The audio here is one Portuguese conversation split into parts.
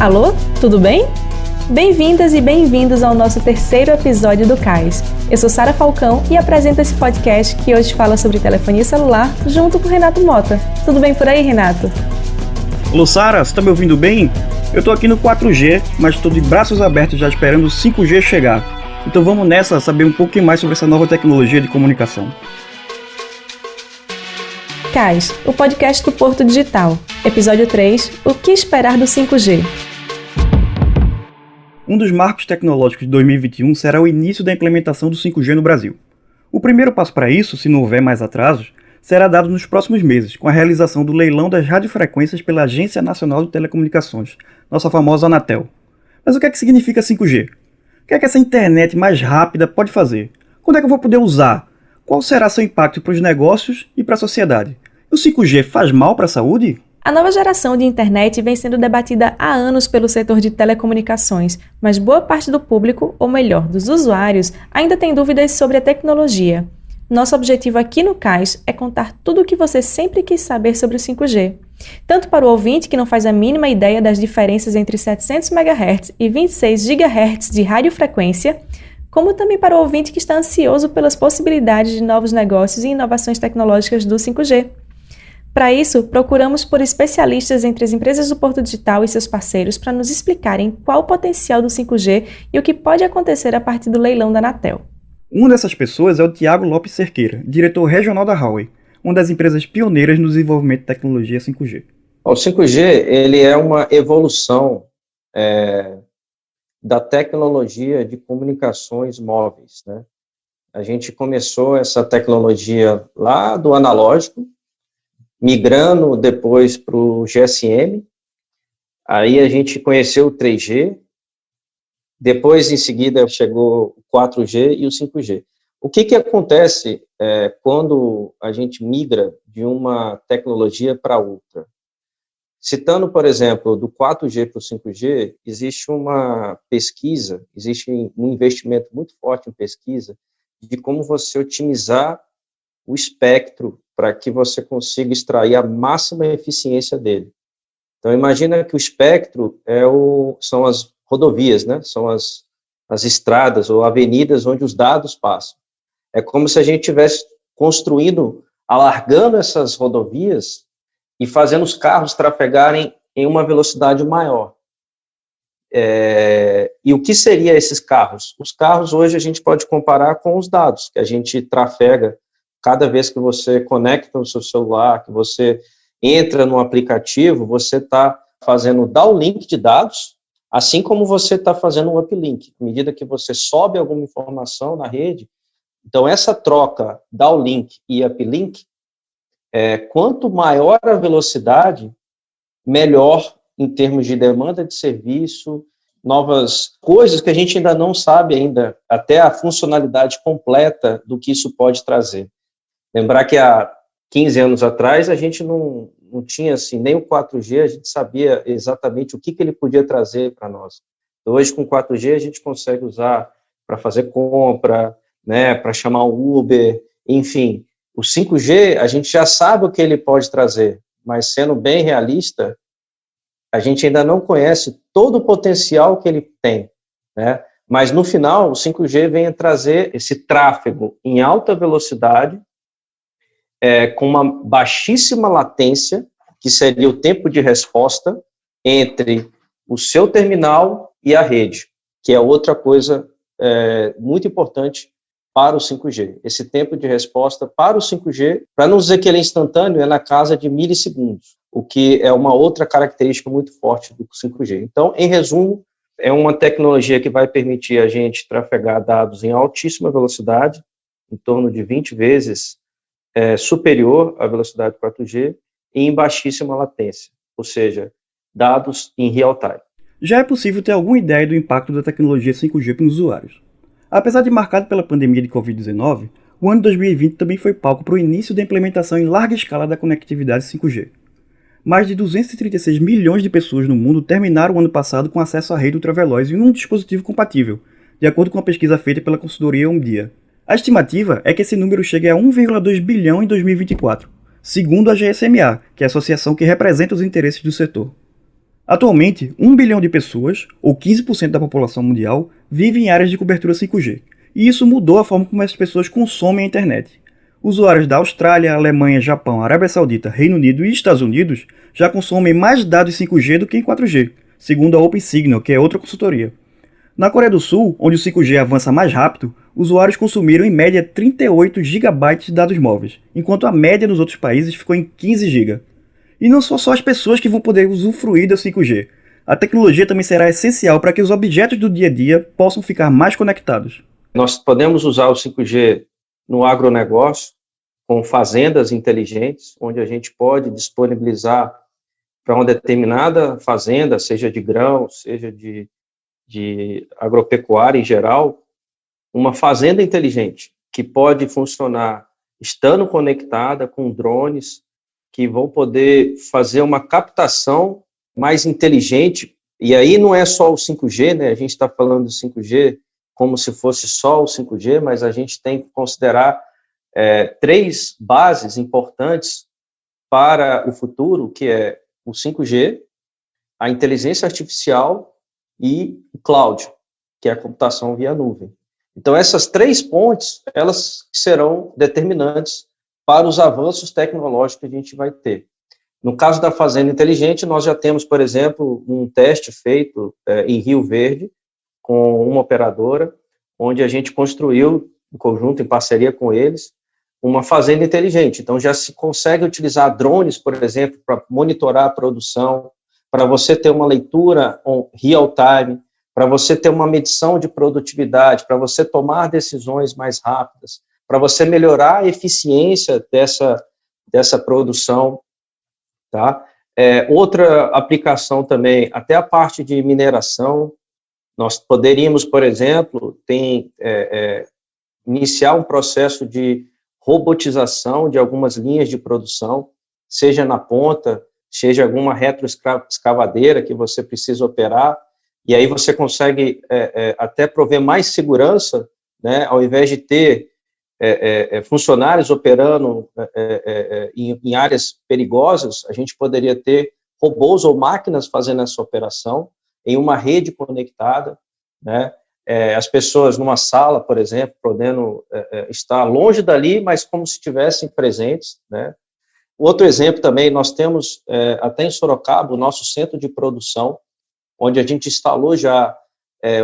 Alô, tudo bem? Bem-vindas e bem-vindos ao nosso terceiro episódio do CAIS. Eu sou Sara Falcão e apresento esse podcast que hoje fala sobre telefonia celular junto com Renato Mota. Tudo bem por aí, Renato? Alô, Sara, você tá me ouvindo bem? Eu tô aqui no 4G, mas tô de braços abertos já esperando o 5G chegar. Então vamos nessa saber um pouquinho mais sobre essa nova tecnologia de comunicação. CAIS, o podcast do Porto Digital. Episódio 3, o que esperar do 5G? Um dos marcos tecnológicos de 2021 será o início da implementação do 5G no Brasil. O primeiro passo para isso, se não houver mais atrasos, será dado nos próximos meses, com a realização do leilão das radiofrequências pela Agência Nacional de Telecomunicações, nossa famosa Anatel. Mas o que é que significa 5G? O que é que essa internet mais rápida pode fazer? Quando é que eu vou poder usar? Qual será seu impacto para os negócios e para a sociedade? O 5G faz mal para a saúde? A nova geração de internet vem sendo debatida há anos pelo setor de telecomunicações, mas boa parte do público, ou melhor, dos usuários, ainda tem dúvidas sobre a tecnologia. Nosso objetivo aqui no CAIS é contar tudo o que você sempre quis saber sobre o 5G. Tanto para o ouvinte que não faz a mínima ideia das diferenças entre 700 MHz e 26 GHz de radiofrequência, como também para o ouvinte que está ansioso pelas possibilidades de novos negócios e inovações tecnológicas do 5G. Para isso, procuramos por especialistas entre as empresas do Porto Digital e seus parceiros para nos explicarem qual o potencial do 5G e o que pode acontecer a partir do leilão da Anatel. Uma dessas pessoas é o Thiago Lopes Cerqueira, diretor regional da Huawei, uma das empresas pioneiras no desenvolvimento de tecnologia 5G. O 5G ele é uma evolução da tecnologia de comunicações móveis, né? A gente começou essa tecnologia lá do analógico, migrando depois para o GSM, aí a gente conheceu o 3G, depois em seguida chegou o 4G e o 5G. O que acontece quando a gente migra de uma tecnologia para outra? Citando, por exemplo, do 4G para o 5G, existe uma pesquisa, existe um investimento muito forte em pesquisa de como você otimizar o espectro para que você consiga extrair a máxima eficiência dele. Então, imagina que o espectro são as rodovias, né? São as estradas ou avenidas onde os dados passam. É como se a gente estivesse construindo, alargando essas rodovias e fazendo os carros trafegarem em uma velocidade maior. E o que seriam esses carros? Os carros hoje a gente pode comparar com os dados que a gente trafega cada vez que você conecta no seu celular, que você entra no aplicativo, você está fazendo downlink de dados, assim como você está fazendo um uplink. À medida que você sobe alguma informação na rede, então essa troca downlink e uplink, quanto maior a velocidade, melhor em termos de demanda de serviço, novas coisas que a gente ainda não sabe ainda, até a funcionalidade completa do que isso pode trazer. Lembrar que há 15 anos atrás a gente não tinha assim, nem o 4G, a gente sabia exatamente o que ele podia trazer para nós. Então, hoje com o 4G a gente consegue usar para fazer compra, né, para chamar um Uber, enfim. O 5G a gente já sabe o que ele pode trazer, mas sendo bem realista, a gente ainda não conhece todo o potencial que ele tem, né? Mas no final o 5G vem trazer esse tráfego em alta velocidade, com uma baixíssima latência, que seria o tempo de resposta entre o seu terminal e a rede, que é outra coisa muito importante para o 5G. Esse tempo de resposta para o 5G, para não dizer que ele é instantâneo, é na casa de milissegundos, o que é uma outra característica muito forte do 5G. Então, em resumo, é uma tecnologia que vai permitir a gente trafegar dados em altíssima velocidade, em torno de 20 vezes superior à velocidade 4G e em baixíssima latência, ou seja, dados em real time. Já é possível ter alguma ideia do impacto da tecnologia 5G para os usuários. Apesar de marcado pela pandemia de Covid-19, o ano de 2020 também foi palco para o início da implementação em larga escala da conectividade 5G. Mais de 236 milhões de pessoas no mundo terminaram o ano passado com acesso à rede ultraveloz em um dispositivo compatível, de acordo com uma pesquisa feita pela consultoria Omdia. A estimativa é que esse número chegue a 1,2 bilhão em 2024, segundo a GSMA, que é a associação que representa os interesses do setor. Atualmente, 1 bilhão de pessoas, ou 15% da população mundial, vive em áreas de cobertura 5G, e isso mudou a forma como essas pessoas consomem a internet. Usuários da Austrália, Alemanha, Japão, Arábia Saudita, Reino Unido e Estados Unidos já consomem mais dados 5G do que em 4G, segundo a OpenSignal, que é outra consultoria. Na Coreia do Sul, onde o 5G avança mais rápido, usuários consumiram em média 38 GB de dados móveis, enquanto a média nos outros países ficou em 15 GB. E não são só as pessoas que vão poder usufruir do 5G. A tecnologia também será essencial para que os objetos do dia a dia possam ficar mais conectados. Nós podemos usar o 5G no agronegócio, com fazendas inteligentes, onde a gente pode disponibilizar para uma determinada fazenda, seja de grão, seja de agropecuária em geral, uma fazenda inteligente, que pode funcionar estando conectada com drones, que vão poder fazer uma captação mais inteligente, e aí não é só o 5G, né? A gente está falando do 5G como se fosse só o 5G, mas a gente tem que considerar 3 bases importantes para o futuro, que é o 5G, a inteligência artificial e o cloud, que é a computação via nuvem. Então, essas 3 pontes, elas serão determinantes para os avanços tecnológicos que a gente vai ter. No caso da fazenda inteligente, nós já temos, por exemplo, um teste feito em Rio Verde, com uma operadora, onde a gente construiu, em conjunto, em parceria com eles, uma fazenda inteligente. Então, já se consegue utilizar drones, por exemplo, para monitorar a produção, para você ter uma leitura real-time, para você ter uma medição de produtividade, para você tomar decisões mais rápidas, para você melhorar a eficiência dessa produção, tá? Outra aplicação também, até a parte de mineração, nós poderíamos, por exemplo, iniciar um processo de robotização de algumas linhas de produção, seja na ponta, seja alguma retroescavadeira que você precisa operar, e aí você consegue até prover mais segurança, né, ao invés de ter funcionários operando em áreas perigosas, a gente poderia ter robôs ou máquinas fazendo essa operação em uma rede conectada, né? As pessoas numa sala, por exemplo, podendo estar longe dali, mas como se estivessem presentes, né? Outro exemplo também, nós temos até em Sorocaba o nosso centro de produção, onde a gente instalou já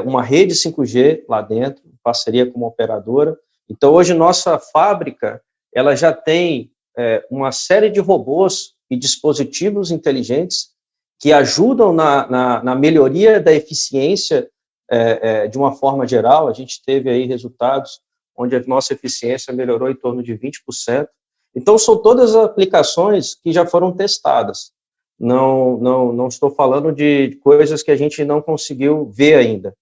uma rede 5G lá dentro, em parceria com uma operadora. Então, hoje, nossa fábrica, ela já tem uma série de robôs e dispositivos inteligentes que ajudam na melhoria da eficiência de uma forma geral. A gente teve aí resultados onde a nossa eficiência melhorou em torno de 20%. Então, são todas as aplicações que já foram testadas. Não estou falando de coisas que a gente não conseguiu ver ainda.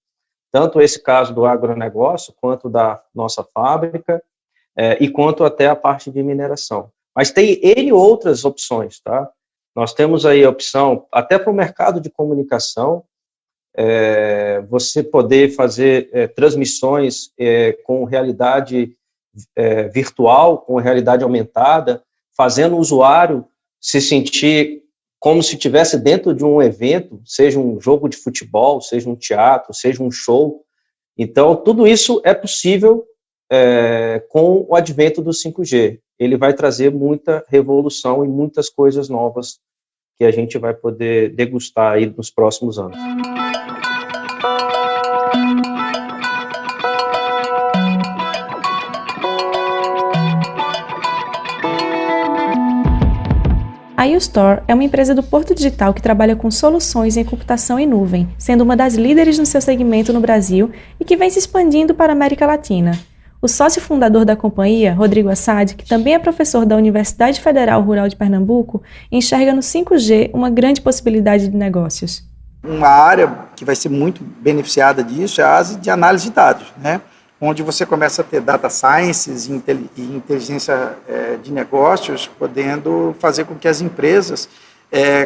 Tanto esse caso do agronegócio, quanto da nossa fábrica, e quanto até a parte de mineração. Mas tem N outras opções, tá? Nós temos aí a opção, até para o mercado de comunicação, você poder fazer transmissões com realidade virtual, com realidade aumentada, fazendo o usuário se sentir como se estivesse dentro de um evento, seja um jogo de futebol, seja um teatro, seja um show. Então, tudo isso é possível com o advento do 5G. Ele vai trazer muita revolução e muitas coisas novas que a gente vai poder degustar aí nos próximos anos. A YouStore é uma empresa do Porto Digital que trabalha com soluções em computação em nuvem, sendo uma das líderes no seu segmento no Brasil e que vem se expandindo para a América Latina. O sócio fundador da companhia, Rodrigo Assad, que também é professor da Universidade Federal Rural de Pernambuco, enxerga no 5G uma grande possibilidade de negócios. Uma área que vai ser muito beneficiada disso é a área de análise de dados, né? Onde você começa a ter data sciences e inteligência de negócios, podendo fazer com que as empresas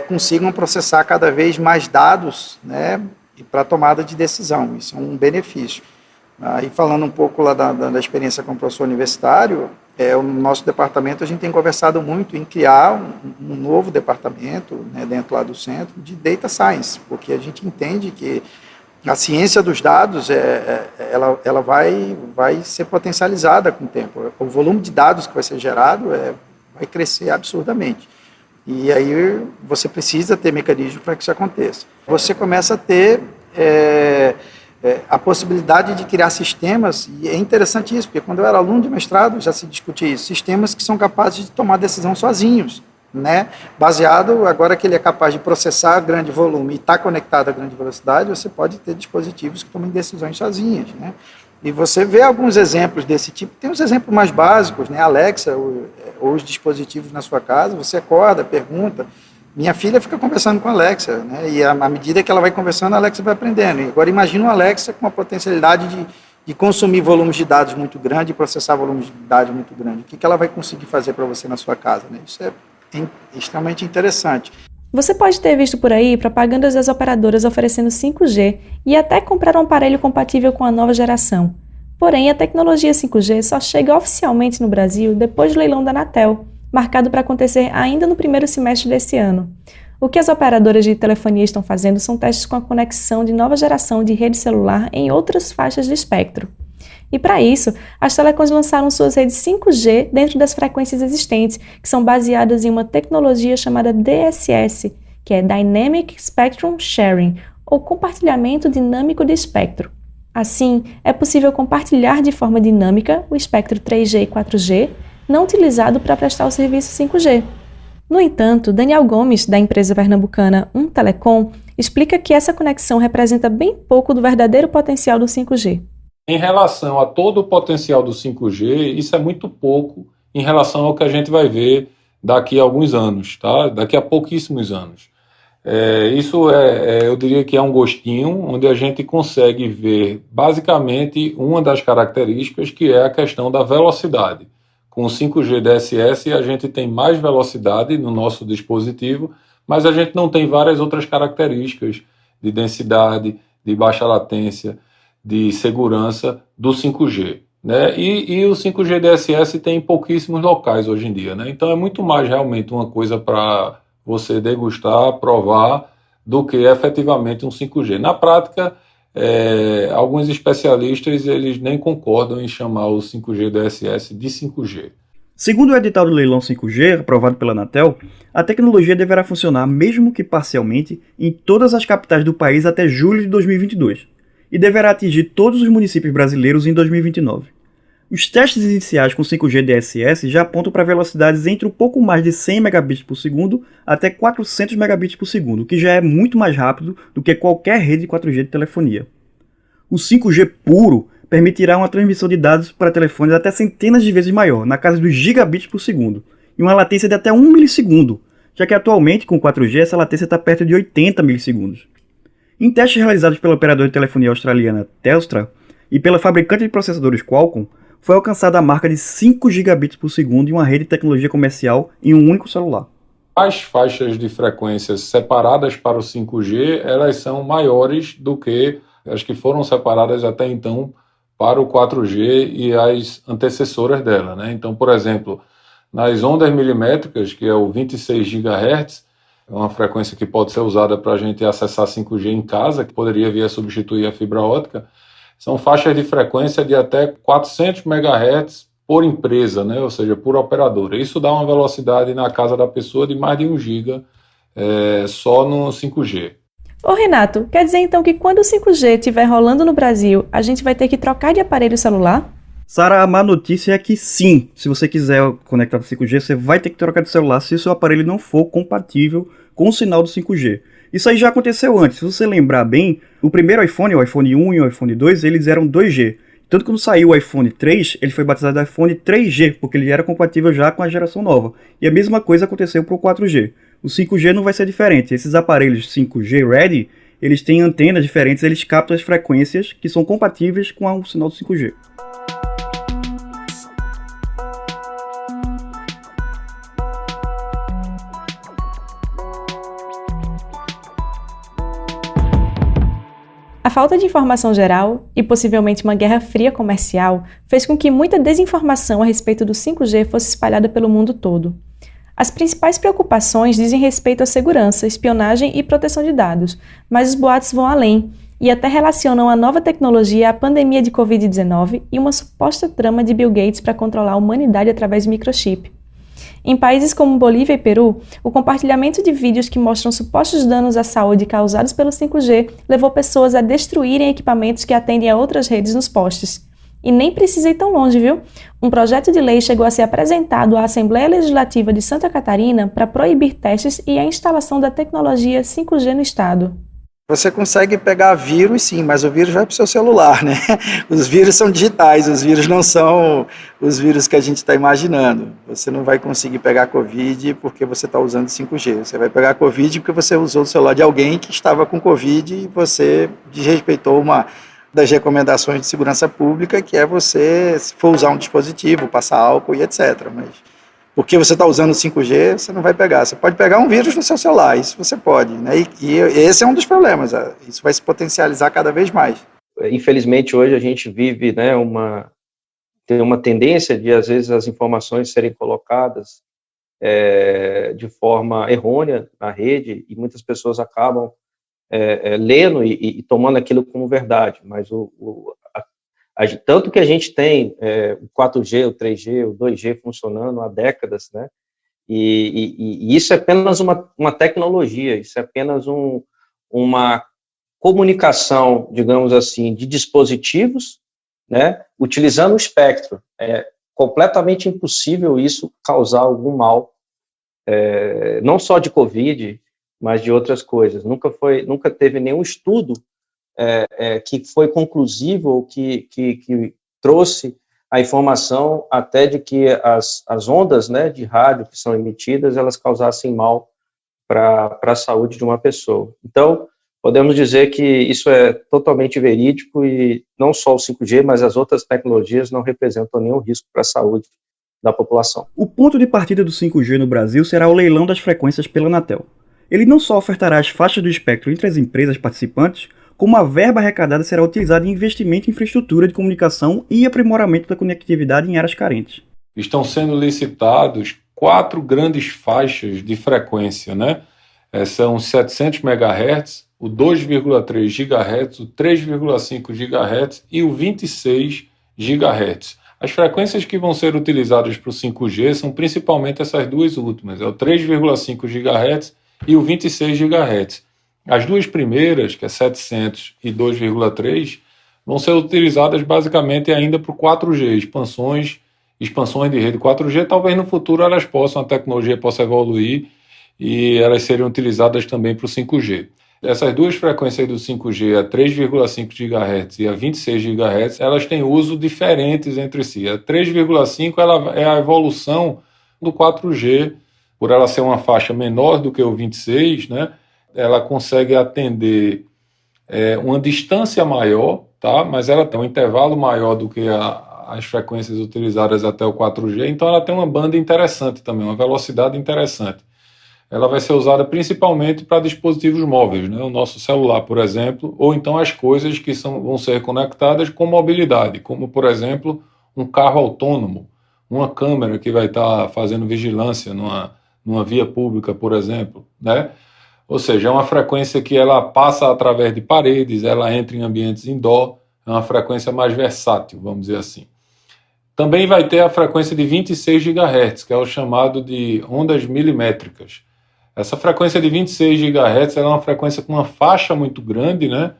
consigam processar cada vez mais dados, né, para a tomada de decisão. Isso é um benefício. Aí, falando um pouco lá da experiência como professor universitário, o nosso departamento, a gente tem conversado muito em criar um novo departamento, né, dentro lá do centro, de Data Science, porque a gente entende que a ciência dos dados, ela vai ser potencializada com o tempo. O volume de dados que vai ser gerado vai crescer absurdamente. E aí você precisa ter mecanismos para que isso aconteça. Você começa a ter a possibilidade de criar sistemas, e é interessante isso, porque quando eu era aluno de mestrado já se discutia isso, sistemas que são capazes de tomar decisão sozinhos, né? Baseado, agora que ele é capaz de processar grande volume e está conectado a grande velocidade, você pode ter dispositivos que tomem decisões sozinhos, né? E você vê alguns exemplos desse tipo, tem os exemplos mais básicos, né? Alexa, ou os dispositivos na sua casa, você acorda, pergunta. Minha filha fica conversando com a Alexa, né? E à medida que ela vai conversando, a Alexa vai aprendendo. E agora imagina uma Alexa com a potencialidade de consumir volumes de dados muito grandes e processar volumes de dados muito grandes. O que ela vai conseguir fazer para você na sua casa, né? Isso é extremamente interessante. Você pode ter visto por aí propagandas das operadoras oferecendo 5G e até comprar um aparelho compatível com a nova geração. Porém, a tecnologia 5G só chega oficialmente no Brasil depois do leilão da Anatel, marcado para acontecer ainda no primeiro semestre desse ano. O que as operadoras de telefonia estão fazendo são testes com a conexão de nova geração de rede celular em outras faixas de espectro. E para isso, as telecoms lançaram suas redes 5G dentro das frequências existentes, que são baseadas em uma tecnologia chamada DSS, que é Dynamic Spectrum Sharing, ou compartilhamento dinâmico de espectro. Assim, é possível compartilhar de forma dinâmica o espectro 3G e 4G, não utilizado para prestar o serviço 5G. No entanto, Daniel Gomes, da empresa pernambucana Telecom, explica que essa conexão representa bem pouco do verdadeiro potencial do 5G. Em relação a todo o potencial do 5G, isso é muito pouco em relação ao que a gente vai ver daqui a alguns anos, tá? Daqui a pouquíssimos anos. Eu diria que é um gostinho onde a gente consegue ver basicamente uma das características, que é a questão da velocidade. Com o 5G DSS a gente tem mais velocidade no nosso dispositivo, mas a gente não tem várias outras características de densidade, de baixa latência, de segurança do 5G, né? E o 5G DSS tem pouquíssimos locais hoje em dia, né? Então é muito mais realmente uma coisa para você degustar, provar, do que efetivamente um 5G. Na prática, alguns especialistas eles nem concordam em chamar o 5G DSS de 5G. Segundo o edital do leilão 5G, aprovado pela Anatel, a tecnologia deverá funcionar, mesmo que parcialmente, em todas as capitais do país até julho de 2022. E deverá atingir todos os municípios brasileiros em 2029. Os testes iniciais com 5G DSS já apontam para velocidades entre um pouco mais de 100 megabits por segundo até 400 megabits por segundo, o que já é muito mais rápido do que qualquer rede 4G de telefonia. O 5G puro permitirá uma transmissão de dados para telefones até centenas de vezes maior, na casa dos gigabits por segundo, e uma latência de até 1 milissegundo, já que atualmente com 4G essa latência está perto de 80 milissegundos. Em testes realizados pela operadora de telefonia australiana Telstra e pela fabricante de processadores Qualcomm, foi alcançada a marca de 5 gigabits por segundo em uma rede de tecnologia comercial em um único celular. As faixas de frequências separadas para o 5G, elas são maiores do que as que foram separadas até então para o 4G e as antecessoras dela, né? Então, por exemplo, nas ondas milimétricas, que é o 26 GHz, é uma frequência que pode ser usada para a gente acessar 5G em casa, que poderia vir a substituir a fibra ótica, são faixas de frequência de até 400 MHz por empresa, né? Ou seja, por operadora. Isso dá uma velocidade na casa da pessoa de mais de 1 GB só no 5G. Ô Renato, quer dizer então que quando o 5G estiver rolando no Brasil, a gente vai ter que trocar de aparelho celular? Sara, a má notícia é que sim, se você quiser conectar no 5G, você vai ter que trocar de celular se o seu aparelho não for compatível com o sinal do 5G. Isso aí já aconteceu antes, se você lembrar bem, o primeiro iPhone, o iPhone 1 e o iPhone 2, eles eram 2G. Tanto que quando saiu o iPhone 3, ele foi batizado de iPhone 3G, porque ele era compatível já com a geração nova. E a mesma coisa aconteceu para o 4G. O 5G não vai ser diferente. Esses aparelhos 5G Ready, eles têm antenas diferentes, eles captam as frequências que são compatíveis com o sinal do 5G. A A falta de informação geral e possivelmente uma guerra fria comercial fez com que muita desinformação a respeito do 5G fosse espalhada pelo mundo todo. As principais preocupações dizem respeito à segurança, espionagem e proteção de dados, mas os boatos vão além e até relacionam a nova tecnologia à pandemia de Covid-19 e uma suposta trama de Bill Gates para controlar a humanidade através de microchip. Em países como Bolívia e Peru, o compartilhamento de vídeos que mostram supostos danos à saúde causados pelo 5G levou pessoas a destruírem equipamentos que atendem a outras redes nos postes. E nem precisa ir tão longe, viu? Um projeto de lei chegou a ser apresentado à Assembleia Legislativa de Santa Catarina para proibir testes e a instalação da tecnologia 5G no estado. Você consegue pegar vírus, sim, mas o vírus vai para o seu celular, né? Os vírus são digitais, os vírus não são os vírus que a gente está imaginando. Você não vai conseguir pegar Covid porque você está usando 5G. Você vai pegar Covid porque você usou o celular de alguém que estava com Covid e você desrespeitou uma das recomendações de segurança pública, que é você, se for usar um dispositivo, passar álcool e etc. Mas porque você está usando 5G, você não vai pegar. Você pode pegar um vírus no seu celular, isso você pode, né? E esse é um dos problemas, isso vai se potencializar cada vez mais. Infelizmente, hoje a gente vive, né, tem uma tendência de, às vezes, as informações serem colocadas de forma errônea na rede, e muitas pessoas acabam lendo e tomando aquilo como verdade, mas tanto que a gente tem o 4G, o 3G, o 2G funcionando há décadas, né? E isso é apenas uma tecnologia, isso é apenas uma comunicação, digamos assim, de dispositivos, né? Utilizando o espectro. É completamente impossível isso causar algum mal, não só de Covid, mas de outras coisas. Nunca teve nenhum estudo que foi conclusivo ou que trouxe a informação até de que as ondas, né, de rádio que são emitidas, elas causassem mal para a saúde de uma pessoa. Então, podemos dizer que isso é totalmente verídico e não só o 5G, mas as outras tecnologias não representam nenhum risco para a saúde da população. O ponto de partida do 5G no Brasil será o leilão das frequências pela Anatel. Ele não só ofertará as faixas do espectro entre as empresas participantes, como a verba arrecadada será utilizada em investimento em infraestrutura de comunicação e aprimoramento da conectividade em áreas carentes. Estão sendo licitados 4 grandes faixas de frequência, né? São os 700 MHz, o 2,3 GHz, o 3,5 GHz e o 26 GHz. As frequências que vão ser utilizadas para o 5G são principalmente essas duas últimas, é o 3,5 GHz e o 26 GHz. As duas primeiras, que é 700 e 2,3, vão ser utilizadas basicamente ainda para o 4G, expansões de rede 4G. Talvez no futuro a tecnologia possa evoluir e elas serem utilizadas também para o 5G. Essas duas frequências do 5G, a 3,5 GHz e a 26 GHz, elas têm uso diferentes entre si. A 3,5 ela é a evolução do 4G, por ela ser uma faixa menor do que o 26, né? Ela consegue atender uma distância maior, tá? Mas ela tem um intervalo maior do que as frequências utilizadas até o 4G, então ela tem uma banda interessante também, uma velocidade interessante. Ela vai ser usada principalmente para dispositivos móveis, né? O nosso celular, por exemplo, ou então as coisas que vão ser conectadas com mobilidade, como, por exemplo, um carro autônomo, uma câmera que vai estar fazendo vigilância numa via pública, por exemplo, né? Ou seja, é uma frequência que ela passa através de paredes, ela entra em ambientes indoor, é uma frequência mais versátil, vamos dizer assim. Também vai ter a frequência de 26 GHz, que é o chamado de ondas milimétricas. Essa frequência de 26 GHz ela é uma frequência com uma faixa muito grande, né?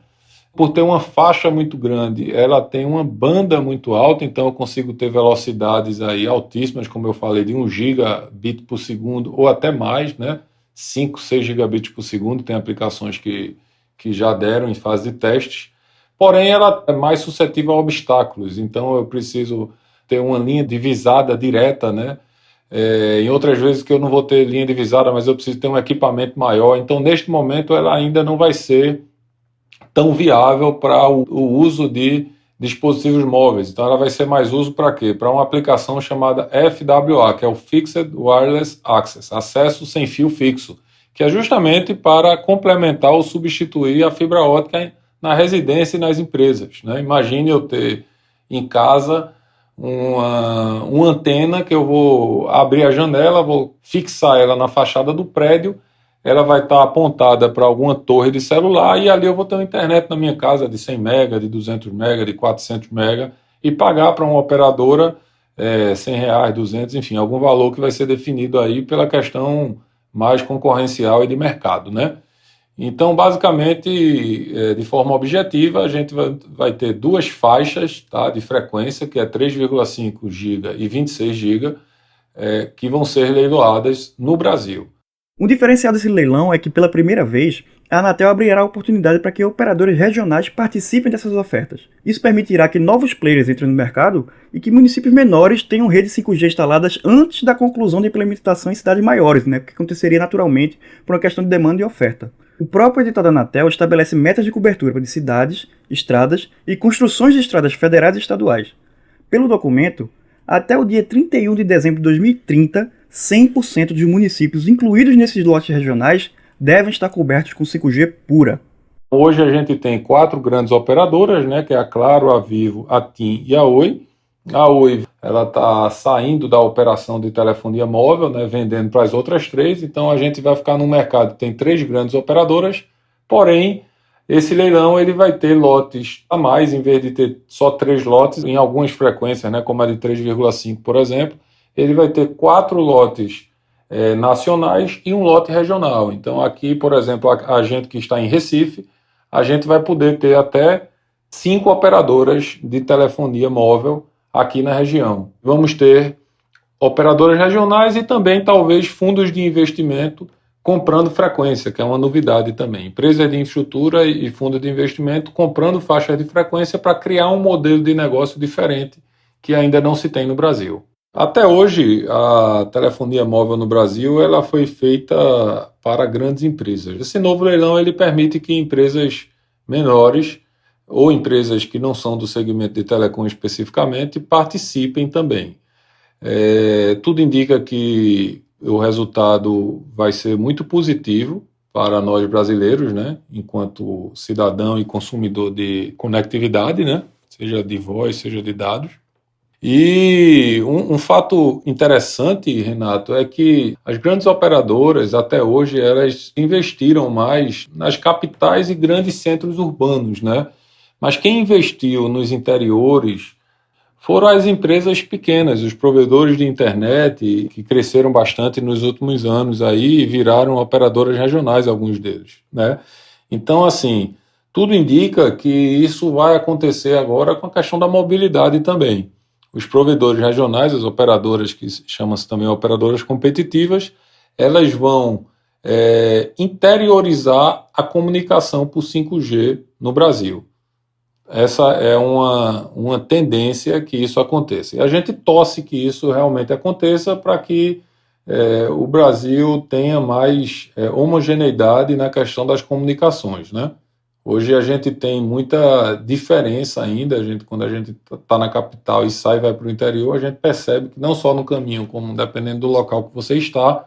Por ter uma faixa muito grande, ela tem uma banda muito alta, então eu consigo ter velocidades aí altíssimas, como eu falei, de 1 gigabit por segundo ou até mais, né? 5, 6 gigabits por segundo, tem aplicações que já deram em fase de testes, porém ela é mais suscetível a obstáculos, então eu preciso ter uma linha divisada direta, né? Em outras vezes que eu não vou ter linha divisada, mas eu preciso ter um equipamento maior, então neste momento ela ainda não vai ser tão viável para o uso de dispositivos móveis, então ela vai ser mais uso para quê? Para uma aplicação chamada FWA, que é o Fixed Wireless Access, acesso sem fio fixo, que é justamente para complementar ou substituir a fibra óptica na residência e nas empresas, né? Imagine eu ter em casa uma antena que eu vou abrir a janela, vou fixar ela na fachada do prédio, ela vai estar apontada para alguma torre de celular e ali eu vou ter uma internet na minha casa de 100 mega, de 200 mega, de 400 mega e pagar para uma operadora R$ 100, 200, enfim, algum valor que vai ser definido aí pela questão mais concorrencial e de mercado, né? Então, basicamente, de forma objetiva, a gente vai ter duas faixas, tá, de frequência, que é 3,5 GB e 26 GB, que vão ser leiloadas no Brasil. Um diferencial desse leilão é que, pela primeira vez, a Anatel abrirá a oportunidade para que operadores regionais participem dessas ofertas. Isso permitirá que novos players entrem no mercado e que municípios menores tenham redes 5G instaladas antes da conclusão da implementação em cidades maiores, né, que aconteceria naturalmente por uma questão de demanda e oferta. O próprio edital da Anatel estabelece metas de cobertura de cidades, estradas e construções de estradas federais e estaduais. Pelo documento, até o dia 31 de dezembro de 2030, 100% dos municípios incluídos nesses lotes regionais devem estar cobertos com 5G pura. Hoje a gente tem 4 grandes operadoras, né, que é a Claro, a Vivo, a TIM e a Oi. A Oi está saindo da operação de telefonia móvel, né, vendendo para as outras 3, então a gente vai ficar num mercado que tem 3 grandes operadoras, porém esse leilão ele vai ter lotes a mais, em vez de ter só 3 lotes, em algumas frequências, né, como a de 3,5, por exemplo, ele vai ter 4 lotes nacionais e um lote regional. Então aqui, por exemplo, a gente que está em Recife, a gente vai poder ter até 5 operadoras de telefonia móvel aqui na região. Vamos ter operadoras regionais e também talvez fundos de investimento comprando frequência, que é uma novidade também. Empresas de infraestrutura e fundos de investimento comprando faixas de frequência para criar um modelo de negócio diferente que ainda não se tem no Brasil. Até hoje, a telefonia móvel no Brasil ela foi feita para grandes empresas. Esse novo leilão ele permite que empresas menores ou empresas que não são do segmento de telecom especificamente participem também. Tudo indica que o resultado vai ser muito positivo para nós brasileiros, né, enquanto cidadão e consumidor de conectividade, né, seja de voz, seja de dados. E um fato interessante, Renato, é que as grandes operadoras, até hoje, elas investiram mais nas capitais e grandes centros urbanos, né? Mas quem investiu nos interiores foram as empresas pequenas, os provedores de internet, que cresceram bastante nos últimos anos aí e viraram operadoras regionais, alguns deles, né? Então, assim, tudo indica que isso vai acontecer agora com a questão da mobilidade também. Os provedores regionais, as operadoras que chamam-se também operadoras competitivas, elas vão interiorizar a comunicação por 5G no Brasil. Essa é uma tendência que isso aconteça. E a gente torce que isso realmente aconteça para que o Brasil tenha mais homogeneidade na questão das comunicações, né? Hoje a gente tem muita diferença ainda, quando a gente está na capital e sai e vai para o interior, a gente percebe que não só no caminho, como dependendo do local que você está,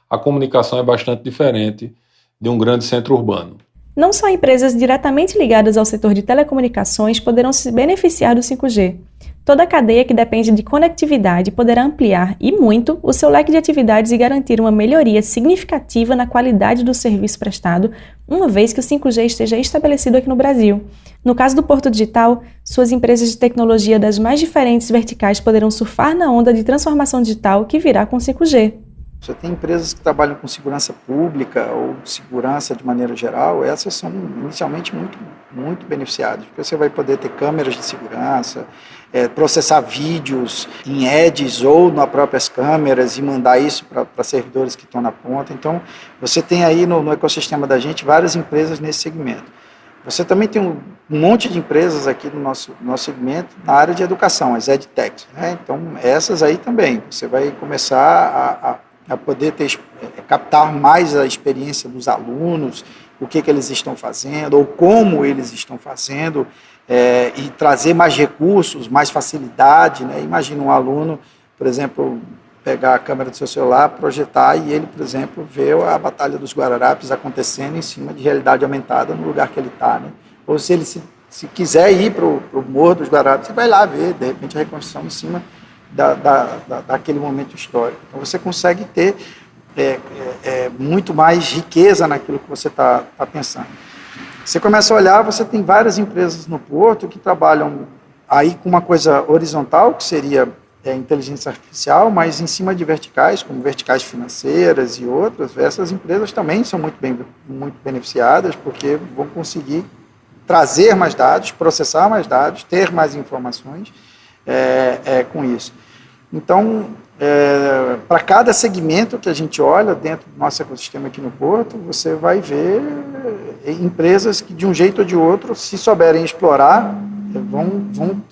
a comunicação é bastante diferente de um grande centro urbano. Não só empresas diretamente ligadas ao setor de telecomunicações poderão se beneficiar do 5G. Toda a cadeia que depende de conectividade poderá ampliar, e muito, o seu leque de atividades e garantir uma melhoria significativa na qualidade do serviço prestado, uma vez que o 5G esteja estabelecido aqui no Brasil. No caso do Porto Digital, suas empresas de tecnologia das mais diferentes verticais poderão surfar na onda de transformação digital que virá com o 5G. Você tem empresas que trabalham com segurança pública ou segurança de maneira geral, essas são inicialmente muito beneficiadas, porque você vai poder ter câmeras de segurança, processar vídeos em edges ou nas próprias câmeras e mandar isso para servidores que estão na ponta. Então, você tem aí no ecossistema da gente várias empresas nesse segmento. Você também tem um monte de empresas aqui no nosso segmento na área de educação, as EdTechs, né? Então, essas aí também, você vai começar a poder captar mais a experiência dos alunos, o que eles estão fazendo, ou como eles estão fazendo, e trazer mais recursos, mais facilidade, né? Imagina um aluno, por exemplo, pegar a câmera do seu celular, projetar e ele, por exemplo, ver a Batalha dos Guararapes acontecendo em cima de realidade aumentada no lugar que ele está, né? ou se ele se quiser ir para o Morro dos Guararapes, você vai lá ver, de repente, a reconstrução em cima daquele momento histórico. Então, você consegue ter muito mais riqueza naquilo que você está pensando. Você começa a olhar, você tem várias empresas no Porto que trabalham aí com uma coisa horizontal, que seria inteligência artificial, mas em cima de verticais, como verticais financeiras e outras. Essas empresas também são muito beneficiadas, porque vão conseguir trazer mais dados, processar mais dados, ter mais informações com isso. Então, para cada segmento que a gente olha dentro do nosso ecossistema aqui no Porto, você vai ver empresas que, de um jeito ou de outro, se souberem explorar,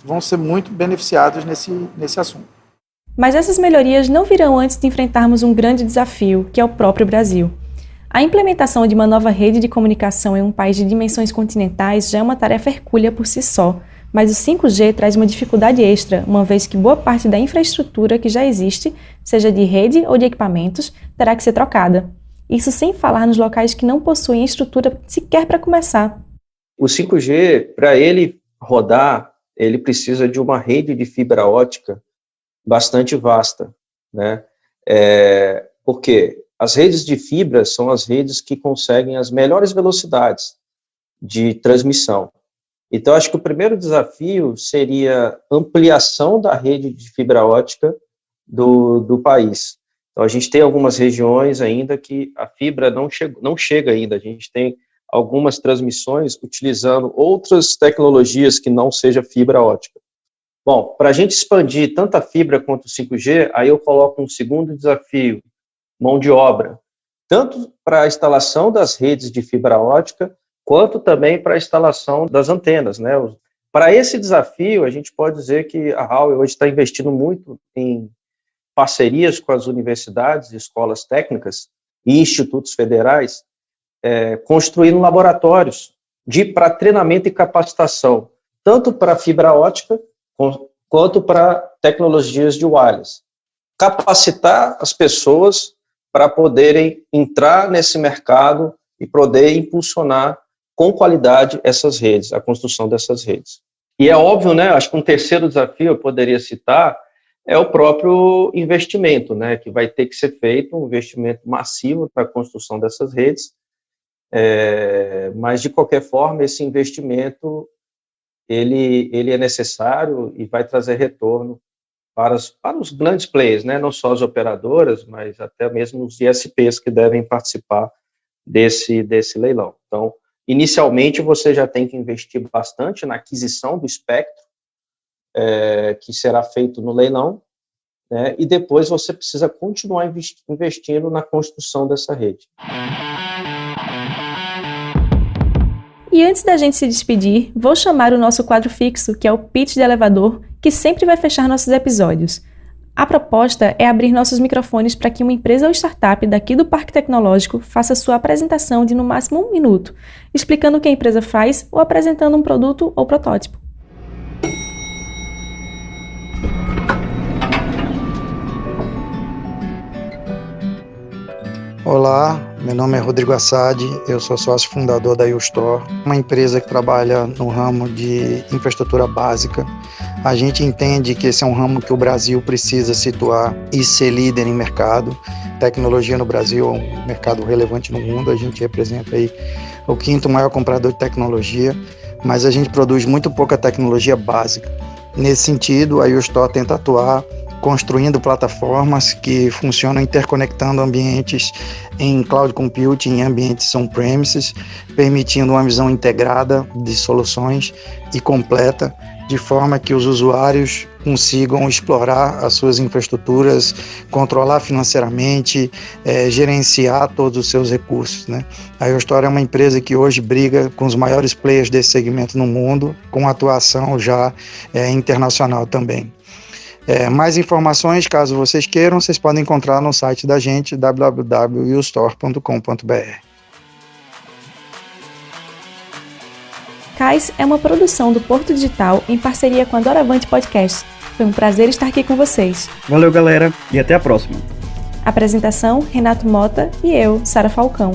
vão ser muito beneficiados nesse assunto. Mas essas melhorias não virão antes de enfrentarmos um grande desafio, que é o próprio Brasil. A implementação de uma nova rede de comunicação em um país de dimensões continentais já é uma tarefa hercúlea por si só, mas o 5G traz uma dificuldade extra, uma vez que boa parte da infraestrutura que já existe, seja de rede ou de equipamentos, terá que ser trocada. Isso sem falar nos locais que não possuem estrutura sequer para começar. O 5G, para ele rodar, ele precisa de uma rede de fibra ótica bastante vasta, né? Porque as redes de fibra são as redes que conseguem as melhores velocidades de transmissão. Então, acho que o primeiro desafio seria ampliação da rede de fibra ótica do país. Então, a gente tem algumas regiões ainda que a fibra não chega ainda. A gente tem algumas transmissões utilizando outras tecnologias que não seja fibra ótica. Bom, para a gente expandir tanto a fibra quanto o 5G, aí eu coloco um segundo desafio, mão de obra, tanto para a instalação das redes de fibra ótica, quanto também para a instalação das antenas, né? Para esse desafio, a gente pode dizer que a Huawei hoje está investindo muito em parcerias com as universidades, escolas técnicas e institutos federais, construindo laboratórios para treinamento e capacitação, tanto para fibra ótica, quanto para tecnologias de wireless. Capacitar as pessoas para poderem entrar nesse mercado e poder impulsionar com qualidade essas redes, a construção dessas redes. E é óbvio, né, acho que um terceiro desafio eu poderia citar é o próprio investimento, né, que vai ter que ser feito um investimento massivo para a construção dessas redes, mas de qualquer forma esse investimento ele é necessário e vai trazer retorno para os grandes players, né, não só as operadoras, mas até mesmo os ISPs que devem participar desse leilão. Então, inicialmente, você já tem que investir bastante na aquisição do espectro, que será feito no leilão, né, e depois você precisa continuar investindo na construção dessa rede. E antes da gente se despedir, vou chamar o nosso quadro fixo, que é o Pitch de Elevador, que sempre vai fechar nossos episódios. A proposta é abrir nossos microfones para que uma empresa ou startup daqui do Parque Tecnológico faça sua apresentação de no máximo 1 minuto, explicando o que a empresa faz ou apresentando um produto ou protótipo. Olá, meu nome é Rodrigo Assad, eu sou sócio fundador da YouStore, uma empresa que trabalha no ramo de infraestrutura básica. A gente entende que esse é um ramo que o Brasil precisa situar e ser líder em mercado. Tecnologia no Brasil é um mercado relevante no mundo, a gente representa aí o 5º maior comprador de tecnologia, mas a gente produz muito pouca tecnologia básica. Nesse sentido, a YouStore tenta atuar construindo plataformas que funcionam interconectando ambientes em cloud computing, em ambientes on-premises, permitindo uma visão integrada de soluções e completa, de forma que os usuários consigam explorar as suas infraestruturas, controlar financeiramente, gerenciar todos os seus recursos, né? A YouStore é uma empresa que hoje briga com os maiores players desse segmento no mundo, com atuação já internacional também. Mais informações, caso vocês queiram, vocês podem encontrar no site da gente, www.youstore.com.br. CAIS é uma produção do Porto Digital em parceria com a Doravante Podcast. Foi um prazer estar aqui com vocês. Valeu, galera, e até a próxima. Apresentação, Renato Mota e eu, Sara Falcão.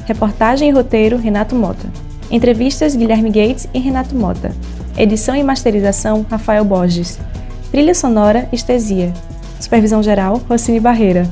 Reportagem e roteiro, Renato Mota. Entrevistas Guilherme Gates e Renato Mota. Edição e masterização Rafael Borges. Trilha sonora Estesia. Supervisão geral Rocine Barreira.